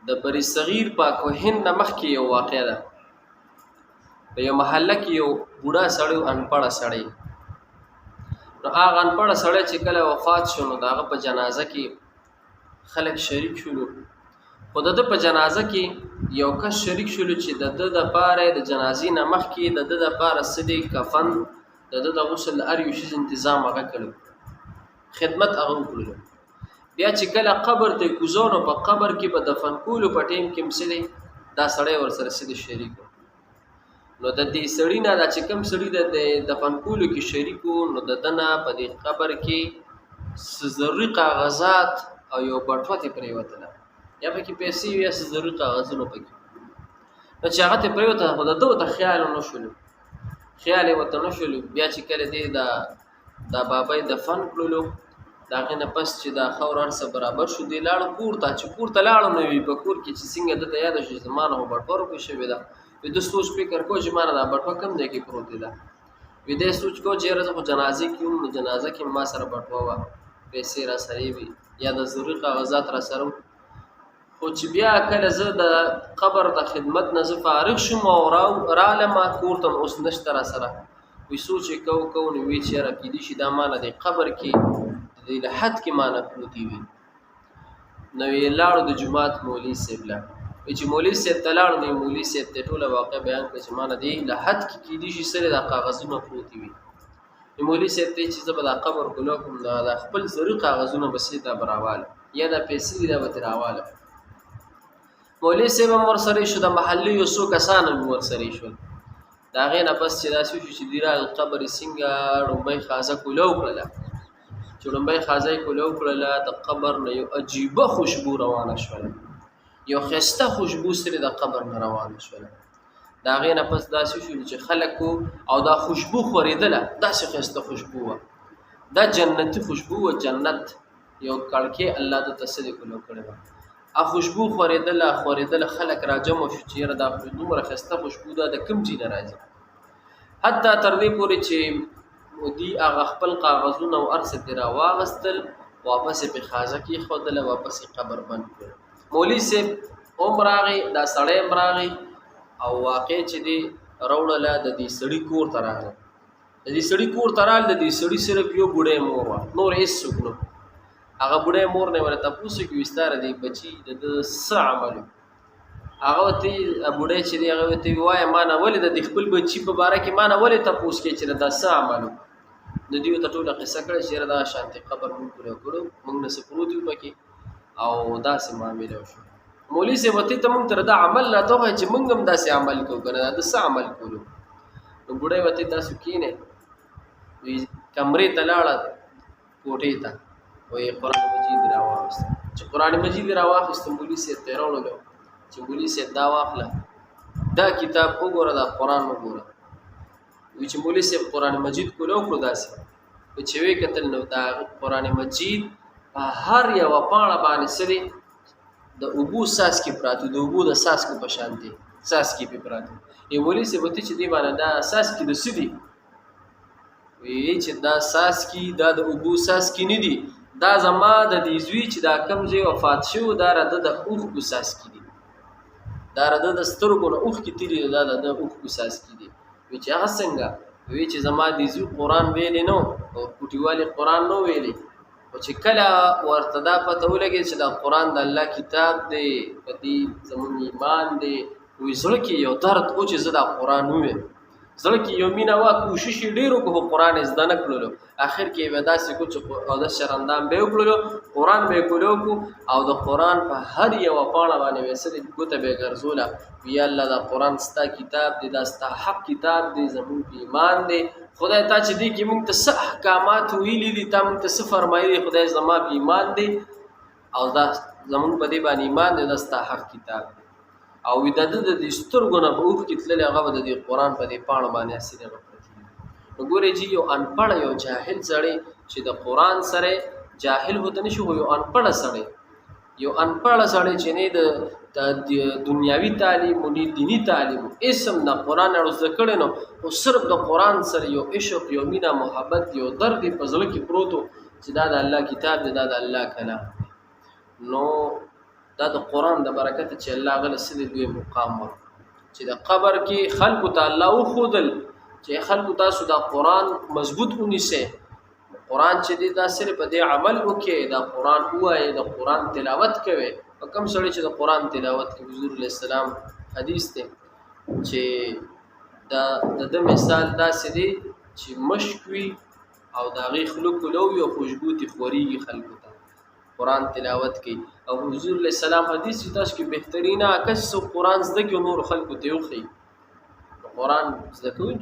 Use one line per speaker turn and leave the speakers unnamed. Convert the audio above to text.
د بری صغیر پاک هند نه مخکې یو واقعه ده. په یو محله کې یو بوډا سړی انپړه سړی، نو هغه انپړه سړی چې کله وفات شو نو د هغه په جنازه کې خلک شریک شولو. خو د ده په جنازه کې یو کس شریک شولو چې د ده دپاره د جنازې نه مخکې د ده دپاره څه دی کفن د ده د غسل هر یو شیز انتظام هغه کړو، خدمت هغه وکړلو. بیا چې کله قبر ته کوزو نو په قبر کې به دفن کولو په ټیم کې څه دی دا سړی ورسره څه دی شریک و. نو د دې سړي نه دا چې کوم سړي د دفن کولو کې شریک و نو د ده نه په دې قبر کې څه ضروري کاغذات او یو بټوه ترې پرېوتله، یا پکې پیسې وي یا څه ضروري کاغذونه پکې. نو چې هغه ترې پرېوته خو د ده ورته خیال ونه شولو، خیال یې ورته نه شولو. بیا چې کله دی دا بابا یې دفن کړلو، د هغې نه پس چې دا خاور هر څه برابر شو، دی لاړو کور ته. چې کور ته لاړو نو وي په کور کې چې څنګه ده ته یاده شو چې زما نه خو بټوه ورکړې شوې ده. وي ده سوچ فکر کو چې ما نه دا بټوه کوم ځای کې پروتې ده. وي دی سوچ کو چې یاره زه خو جنازې کې وم نو جنازه کې ما سره بټوه وه، پیسې را سره وي یا د ضروري کاغذات را سره. خو چې بیا کله زه د قبر د خدمت نه زه فارغ شوم او رالمه کور ته اوس نشته را سره. وي سوچ یې کو نو وی چې یاره کیدای شي دا ما نه د قبر کې د لحد کې ما نه پروتې وي. نو یې لاړو د جومات مولوي صاحب له، وایي چې مولوي صاحب ته لاړو نو مولوي صاحب ته ټوله واقع بیان کړه چې ما نه د لحد کې کیدای شي سره دا کاغذونه پروتې وي. مولوي صاحب ته چې زه به دا قبر ګلو کوم دا خپل ضروري کاغذونه به سې دا به راواله یا دا پیسې دي دا به ترې راواله. مولوي صاحب هم ورسره شو، د محلې یو څو کسان هم ورسره شول. د هغې نه پس چې داسې وشو چې دوی راغلل قبر یې څنګه ړومبۍ خازه کوله وکړله. چې ړومبۍ خازه یې کوله وکړله د قبر نه یو عجیبه خوشبو روانه شوله، یو ښایسته خوشبو سرې د قبر نه روانه شوله. د هغې نه پس داسې شول چې خلکو او دا خوشبو خورېدله، داسې ښایسته خوشبو وه، دا جنتي خوشبو وه، جنت یو کړکۍ الله د ته څه دی کوله کړې وه. خوشبو خورېدله خلک راجمع شو چې یاره دا دومره ښایسته خوشبو ده د کوم ځای نه راځي. حتی تر دې پورې چې دوی هغه خپل کاغذونه او هر څه ترې راواغېستل، واپس یې پرې خازه کېښودله، واپس یې قبر بند کړ. مولوي صاحب هم راغی، دا سړی هم راغی او واقع چې دی راوړله د دې سړي کور ته راغی. د دې سړي کور ته راغل، د دې سړي صرف یو بوډۍ مور وه، نور هېڅوک نه. هغه بوډۍ مور نه یې ورته تپوس وکړي ستا د دې بچي د ده څه عمل و. هغه ورته بوډۍ چې دی هغه ورته وایه ما نه ولې د دې خپل بچي په باره کې ما نه ولې تپوس کوې چې دا څه عمل و. نو دوی ورته ټوله قصه کړه چې یاره دغه شانتې قبر مونږ پرې وکړو، مونږ نه څه پروت وي پکې او داسې معامله وشو. مولوي صاحب ورته ته مونږ ته دا عمل راته وښایه چې مونږ هم داسې عمل کوو که نه، دا څه عمل کولو. نو بوډۍ ورته تاسو کښېنئ، وایي کمرې ته لاړه کوټې ته، وایي قرآن مجید راواخیسته. چې قرآن مجید راواخیسته مولوي صاحب ته یې راوړلو چې مولوي صاحب دا واخله، دا کتاب وګوره، دا قرآن وګوره. وایي چې مولوي صاحب قرآن مجید کوله وکړو داسې، چې ویې کتل نو دا قرآن مجید په هر یوه پاڼه باندې څه دی د اوبو څاڅکي پراته، د اوبو د څاڅکو په شان دي څاڅکي پرې پراته. مولوي صاحب ورته چې دې باندې دا څاڅکي د څه دي؟ وایي چې دا څاڅکي دا د اوبو څاڅکي نه دي، دا زما د دې زوی چې دا کوم ځای وفات شو دا راده د اوښکو څاڅکي دي، دا راده د سترګو نه اوښکې تېرې دا د اوښکو څاڅکي دي. وایي چې هغه څنګه؟ وایي چې زما دې زوی قرآن ویلی نه او کوټیوالې قرآن نه ویلی، خو چې کله ورته دا پته ولګېد چې دا قرآن د الله کتاب دی، په دې زموږ ایمان دی، وایي زړه کې یو درد و چې زه دا قرآن ووایم، زړه کې یو مینه وه، کوشش یې ډېر وکړو خو قرآن یې زده نه کړلو. اخر کې یې به داسې کړو چې اودس شرندام به یې وکړلو، قرآن به یې کولی وکړو او د قرآن په هر یوه پاڼه باندې به یې څه دی ګوته به یې ګرځوله. یا الله دا قرآن ستا کتاب دی، دا ستا حق کتاب دی، زموږ په ایمان دی. خدای تا چې دی کې مونږ ته څه احکامات ویلي دي، تا مونږ ته څه فرمایلي، خدای زما په ایمان دی او دا زموږ په دې باندې ایمان دی، دا ستا حق کتاب دی. او د ده د دې سترګو نه به اوښکې تللې، هغه به د دې قرآن په دې پاڼو باندې هسې دغه پرتې وي. نو ګورې جي یو انپړه یو جاهل سړی چې د قرآن سره جاهل هوته نه شي، خو یو انپړه سړی، یو انپړه سړی چې نه د دنیاوي تعلیم و نه دیني تعلیم اسم د قرآن اړو زده کړی نو، خو صرف د قرآن سره یو عشق، یو مینه، محبت، یو درد یې په زړه کې پروت و چې دا د الله کتاب دی، دا د الله کلام دی. نو دا د قرآن د برکت چې الله غل سید دوی مقام ور چې د قبر کې خلق تعالی او خودل چې خلق تاسو دا قرآن مضبوط ونیسه قرآن چې دی دا صرف د عمل وکي دا قرآن وایي د قرآن تلاوت کوي کم سړی چې د قرآن تلاوت کوي حضور علیه السلام حدیث ته چې د مثال داسې دی چې مشک وي او د هغې خوله کولو وي او خوشبو ترې خورېږي خلکو ته قرآن تلاوت کوي او حضور علیه السلام حدیث چې تاسو کې بهترینه کس قرآن زده کړي نور خلکو ته وښیي قرآن زده کوونکي